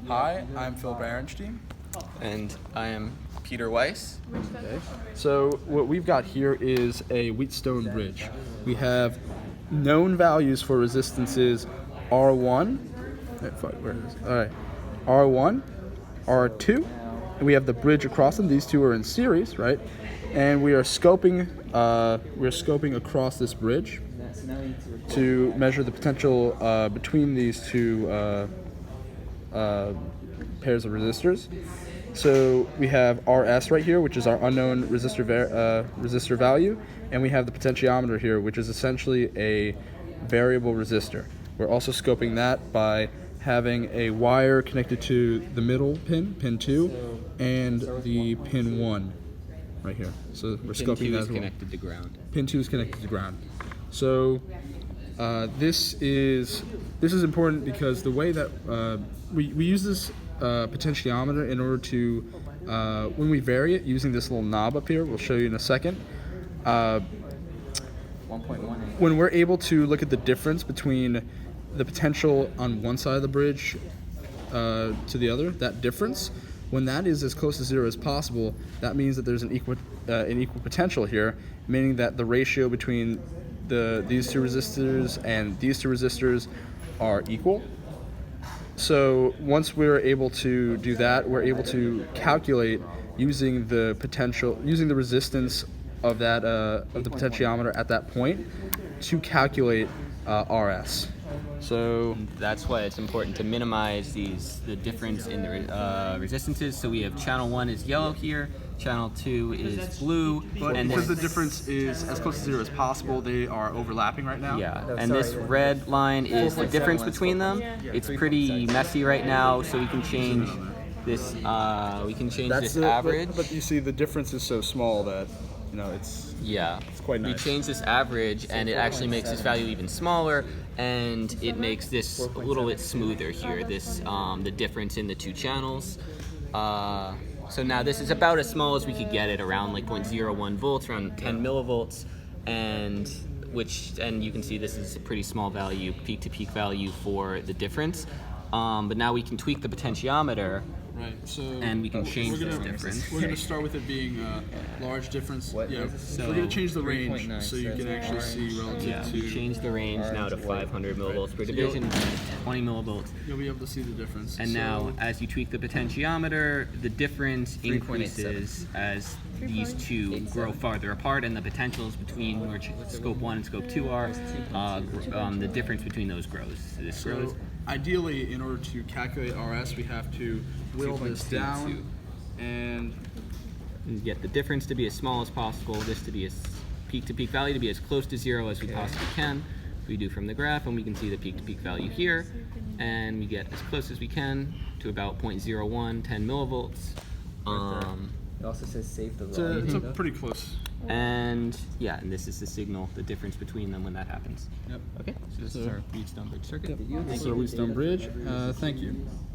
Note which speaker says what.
Speaker 1: Hi, I'm Filip Aronshtein.
Speaker 2: And I am Peter Weiss.
Speaker 3: Okay. So what we've got here is a wheatstone bridge. We have known values for resistances R1, where is it? All right, R1, R2, and we have the bridge across them. These two are in series, right? And we are scoping across this bridge to measure the potential between these two pairs of resistors. So we have RS right here, which is our unknown resistor value, and we have the potentiometer here, which is essentially a variable resistor. We're also scoping that by having a wire connected to the middle pin, pin 2, and the pin 1 right here. So we're scoping that as well.
Speaker 2: Pin 2 is connected to ground.
Speaker 3: Pin 2 is connected to ground. So this is important because the way that we use this potentiometer in order to, when we vary it using this little knob up here, we'll show you in a second.
Speaker 2: 1.1.
Speaker 3: When we're able to look at the difference between the potential on one side of the bridge to the other, that difference, when that is as close to zero as possible, that means that there's an equal potential here, meaning that the ratio between these two resistors and these two resistors are equal. So once we're able to do that, we're able to calculate using the resistance of that of the potentiometer at that point to calculate RS. So
Speaker 2: that's why it's important to minimize the difference in the resistances. So we have channel 1 is yellow here, channel 2 is blue.
Speaker 3: And because the difference is as close to zero as possible, they are overlapping right now.
Speaker 2: Yeah, and this red line is the difference between them. It's pretty messy right now, so we can change this. This average.
Speaker 3: But you see, the difference is so small that it's quite nice.
Speaker 2: We change this average, and it actually makes this value even smaller, and it makes this a little bit smoother here. This the difference in the two channels. So now this is about as small as we could get it, around like 0.01 volts, around 10 millivolts, and you can see this is a pretty small value, peak-to-peak value for the difference. But now we can tweak the potentiometer.
Speaker 3: Right. So
Speaker 2: and we can change this difference.
Speaker 3: We're going to start with it being a large difference. Yeah. So we're going to change the range so you can actually see relative to.
Speaker 2: We change the range now to 500 millivolts per division, 20 millivolts.
Speaker 3: You'll be able to see the difference.
Speaker 2: And now, as you tweak the potentiometer, the difference increases as these two grow farther apart, and the potentials between where scope 1 and scope 2 are, the difference between those grows. So this grows.
Speaker 3: Ideally, in order to calculate RS, we have to whittle this down and
Speaker 2: get the difference to be as small as possible, this to be a peak-to-peak value to be as close to zero as we possibly can. We do from the graph, and we can see the peak-to-peak value here, and we get as close as we can to about 0.01, 10 millivolts.
Speaker 4: It also says save the volume.
Speaker 3: It's pretty close.
Speaker 2: And and this is the signal, the difference between them when that happens.
Speaker 3: Yep.
Speaker 2: Okay, so this is our wheatstone bridge circuit.
Speaker 3: Yep. So wheatstone bridge. Thank you.